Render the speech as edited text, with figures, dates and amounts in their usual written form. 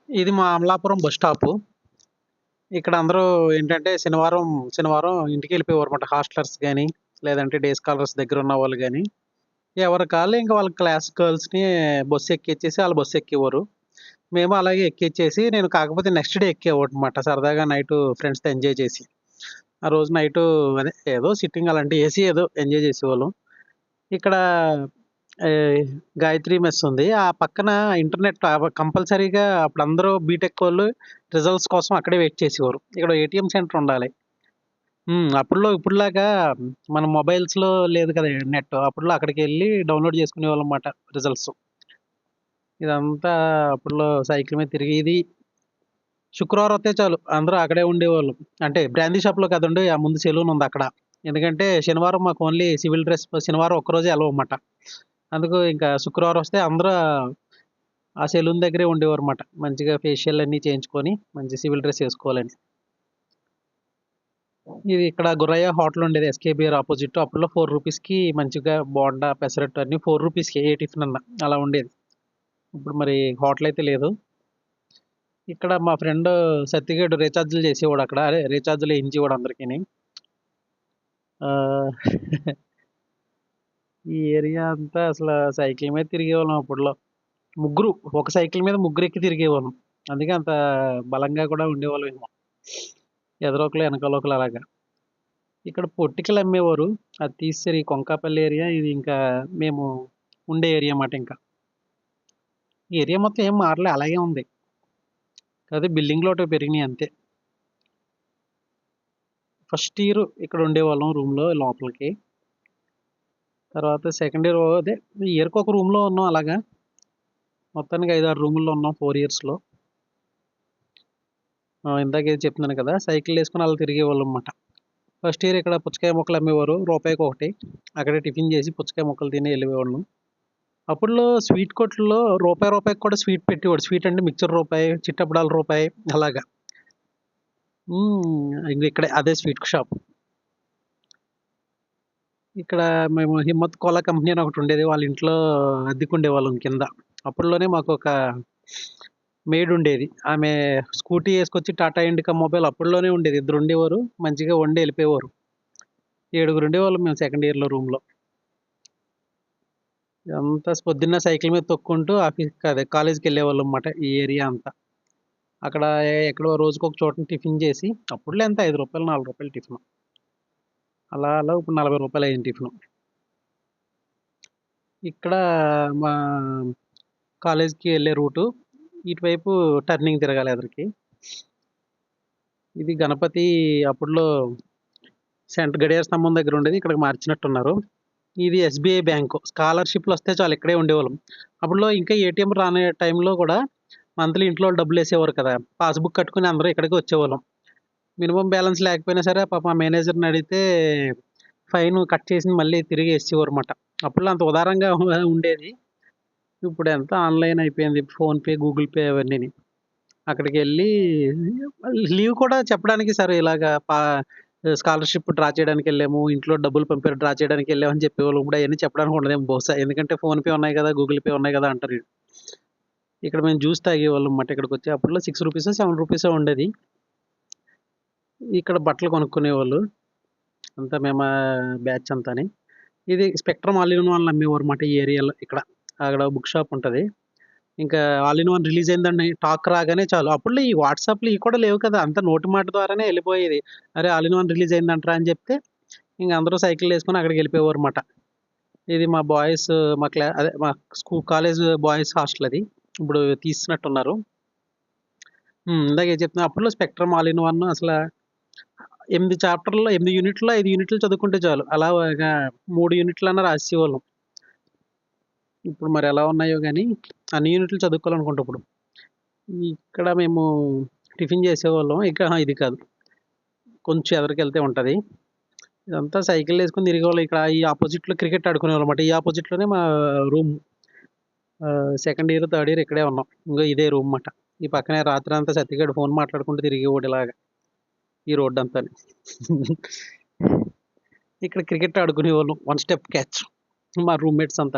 ఇది మా Amalapuram bus stop. ఇక్కడ అందరూ ఏంటంటే శనివారం ఇంటికెళ్ళిపోయేవారన్నమాట. హాస్టలర్స్ గాని, లేదంటే డే స్కాలర్స్ దగ్గరున్న వాళ్ళు గాని, ఎవరి కాళ్ళు ఇంక వాళ్ళ క్లాస్ గర్ల్స్‌ని బస్సు ఎక్కిచ్చేసి ఆళ్ళు బస్సు ఎక్కేవారు. మేము అలాగే ఎక్కిచ్చేసి నేను కాకపోతే నెక్స్ట్ డే ఎక్కేవాడినమాట. సరదాగా నైటు ఫ్రెండ్స్‌తో ఎంజాయ్ చేసి. ఆ రోజు నైటు అదే ఏదో సిట్టింగ్ అలాంటివి ఏసి ఏదో ఎంజాయ్ చేసేవాళ్ళం. ఇక్కడ గాయత్రి మెస్ ఉంది. ఆ పక్కన ఇంటర్నెట్ కంపల్సరీగా అప్పుడు అందరూ బీటెక్ వాళ్ళు రిజల్ట్స్ కోసం అక్కడే వెయిట్ చేసేవారు. ఇక్కడ ఏటీఎం సెంటర్ ఉండాలి. అప్పట్లో ఇప్పుడులాగా మన మొబైల్స్‌లో లేదు కదా నెట్. అప్పట్లో అక్కడికెళ్ళి డౌన్‌లోడ్ చేసుకునేవాళ్ళం మాట రిజల్ట్స్. ఇదంతా అప్పట్లో సైకిల్ మీద తిరిగి ఇది శుక్రవారం వస్తే చాలు అందరూ అక్కడే ఉండేవాళ్ళం. అంటే బ్రాందీ షాప్‌లో కాదండి. ఆ ముందు సెలూన్ ఉంది అక్కడ. ఎందుకంటే శనివారం మాకు ఓన్లీ సివిల్ డ్రెస్ శనివారం ఒక్కరోజే ఎలవ్ మాట. అందుకు ఇంకా శుక్రవారం వస్తే అందరూ ఆ సెలూన్ దగ్గరే ఉండేవారన్నమాట. మంచిగా ఫేషియల్ అన్నీ చేయించుకొని, మంచి సివిల్ డ్రెస్ ఏసుకోవాలని. ఇది ఇక్కడ గుర్రయ్య హోటల్ ఉండేది ఎస్‌కేబీఆర్ అపోజిట్. అప్పట్లో రూ. 4కి మంచిగా బోండా, పెసరట్టు అన్నీ రూ. 4కే ఏ టిఫిన్ అన్నా అలా ఉండేది. ఇప్పుడు మరి హోటల్ అయితే లేదు. ఇక్కడ మా ఫ్రెండ్ సత్తిగాడు రీచార్జ్‌లు చేసేవాడు అక్కడ. అదే రీచార్జ్‌లు ఏయించేవాడు అందరికిని. ఆహ్, ఈ ఏరియా అంతా అసల సైకిల్ మీద తిరిగేవాళ్ళం అప్పట్లో. ముగ్గురు ఒక సైకిల్ మీద ముగ్గురెక్కి తిరిగేవాళ్ళం. అందుకే అంత బలంగా కూడా ఉండేవాళ్ళమేమో. ఎదరొకళ్ళు, ఎనకాలొకళ్ళు అలాగా. ఇక్కడ పొట్టికలు అమ్మేవారు. అది తీసేసారు. ఈ కొంకాపల్లి ఏరియా ఇది ఇంకా మేము ఉండే ఏరియా మాట ఇంకా. ఈ ఏరియా మొత్తం ఏం మారలే అలాగే ఉంది. కాకపోతే బిల్డింగ్‌లు ఒకటి పెరిగినాయి అంతే. ఫస్ట్ ఇయర్ ఇక్కడ ఉండేవాళ్ళం రూమ్‌లో లోపలికి. తర్వాత సెకండ్ ఇయర్ అదే ఇయర్‌కి ఒక రూమ్‌లో ఉన్నాం అలాగా. మొత్తానికి 5, 6 రూముల్లో ఉన్నాం 4 ఇయర్స్‌లో. ఇందాకేదో చెప్తున్నాను కదా! సైకిళ్ళేసుకొని అలా తిరిగేవాళ్ళం మాట. ఫస్ట్ ఇయర్ ఇక్కడ పుచ్చకాయ ముక్కలు అమ్మేవారు. రూపాయికొకటి. అక్కడే టిఫిన్ చేసి పుచ్చకాయ ముక్కలు తిని ఎళ్ళిపోయేవాళ్ళం. అప్పట్లో స్వీట్ కొట్టుల్లో రూపాయికి కూడా స్వీట్ పెట్టేవాడు. స్వీట్ అంటే మిక్చర్ రూపాయి, చిట్టప్పడాలు రూపాయి అలాగా. ఇంగ ఇక్కడే అదే స్వీట్ షాప్. ఇక్కడ మేము హిమ్మత్ కోలా కంపెనీ అని ఒకటుండేది. వాళ్ళ ఇంట్లో అద్దెకుండేవాళ్ళం కింద. అప్పట్లోనే మాకొక మెయిడ్ ఉండేది. ఆమె స్కూటీ యేసుకొచ్చి టాటా ఇండికా మొబైల్ అప్పట్లోనే ఉండేది. ఇద్దరుండేవారు. మంచిగా వండి ఎళ్ళిపోయేవారు. ఏడుగురుండేవాళ్ళం మేము సెకండ్ ఇయర్‌లో రూమ్‌లో. అంతా పొద్దున్న సైకిల్ మీద తొక్కుంటూ అదే కాలేజ్‌కెళ్ళేవాళ్ళం మాట ఈ ఏరియా అంతా. అక్కడ ఎక్కడో రోజుకొక చోటన టిఫిన్ చేసి అప్పుడులో ఎంత రూ. 5, రూ. 4 టిఫిను. అలా అలా ఇప్పుడు రూ. 40 అయింది టిఫిను. ఇక్కడ మా కాలేజ్‌కి ఎళ్ళే రూటు. ఇటువైపు టర్నింగ్ తిరగాలి ఎదరకి. ఇది గణపతి అప్పట్లో గడియార స్తంభం దగ్గర ఉండేది. ఇక్కడికి మార్చినట్టున్నారు. ఇది ఎస్‌బీఐ బ్యాంకు. స్కాలర్‌షిప్‌లొస్తే చాలు ఇక్కడే ఉండేవాళ్ళం. అప్పట్లో ఇంకా ఏటీఎం రాని టైంలో కూడా మంత్లీ ఇంట్లో వాళ్ళు డబ్బులేసేవారు కదా! పాస్‌బుక్ కట్టుకొని అందరూ ఇక్కడికే వచ్చేవాళ్ళం. మినిమమ్ బ్యాలెన్స్ లేకపోయినా సరే పాపం ఆ మేనేజర్‌ని అడిగితే ఫైన్ కట్ చేసి మళ్ళీ తిరిగి ఎసేవారన్నమాట. అప్పట్లో అంత ఉదారంగా ఉండేది. ఇప్పుడంతా ఆన్‌లైన్ అయిపోయింది. ఫోన్‌పే, గూగుల్ పే అవన్నీని. అక్కడికెళ్ళి లీవ్ కూడా చెప్పడానికి సరే ఇలాగా స్కాలర్‌షిప్ డ్రా చేయడానికెళ్ళాము. ఇంట్లో డబ్బులు పంపారు డ్రా చేయడానికెళ్ళాము అని చెప్పేవాళ్ళం. ఇప్పుడు అయన్నీ చెప్పడానికి ఉండదేమో బహుశా. ఎందుకంటే ఫోన్‌పే ఉన్నాయి కదా! గూగుల్ పే ఉన్నాయి కదా! అంటారు. ఇక్కడ మేము జ్యూస్ తాగేవాళ్ళం మాట ఇక్కడికొచ్చి. అప్పట్లో రూ. 6, రూ. 7 ఉండేది. ఇక్కడ బట్టలు కొనుక్కునేవాళ్ళు. అంతా మేము బ్యాచ్ అంతాని. ఇది స్పెక్ట్రమ్ ఆల్ ఇన్ వన్‌లు అమ్మేవారన్నమాట ఈ ఏరియాలో ఇక్కడ. అక్కడ బుక్ షాప్ ఉంటది. ఇంకా ఆల్ ఇన్ వన్ రిలీజ్ అయిందని టాక్ రాగానే చాలు. అప్పట్లో ఈ వాట్సాప్‌లు ఇయి కూడా లేవు కదా! అంతా నోటి మాట ద్వారానే ఎళ్ళిపోయేది. అరే! ఆల్ ఇన్ వన్ రిలీజ్ అయిందంటరా అని చెప్తే, ఇంక అందరూ సైకిళ్ళేసుకొని అక్కడికెళ్ళిపోయేవారన్నమాట. ఇది మా బాయ్స్ మా అదే మా కాలేజ్ బాయ్స్ హాస్టల్ అది. ఇప్పుడు తీసినట్టున్నారు. ఇందాక ఏది చెప్తున్నా అప్పట్లో స్పెక్ట్రమ్ ఆల్ ఇన్ వన్ అసల 8 చాప్టర్‌లో 8 యూనిట్‌లో 5 యూనిట్లు చదువుకుంటే చాలు. అలాగా 3 యూనిట్లన్నా రాసేసేవాళ్ళం. ఇప్పుడు మరి ఎలా ఉన్నాయో గానీ, అన్ని యూనిట్లు చదువుకోవాలనుకుంటా ఇప్పుడు. ఇక్కడ మేము టిఫిన్ చేసేవాళ్ళం. ఇది కాదు. కొంచెం ఎదరకెళ్తే ఉంటది. ఇదంతా సైకిళ్ళేసుకొని తిరిగేవాళ్ళం. ఇక్కడ ఈ అపోజిట్‌లో క్రికెట్ ఆడుకునేవాళ్ళమాట. ఈ అపోజిట్‌లోనే మా room. Second year, third year ఇక్కడే ఉన్నాం. ఇంగో ఇదే రూమ్ మాట. ఈ పక్కనే రాత్రంతా సత్తిగాడు ఫోన్ మాట్లాడుకుంటూ తిరిగేవాడు ఇలాగ. ఈ రోడ్డంతాని. ఇక్కడ క్రికెట్ ఆడుకునేవాళ్ళం. One step catch. మా రూమ్‌మేట్స్ అంతా.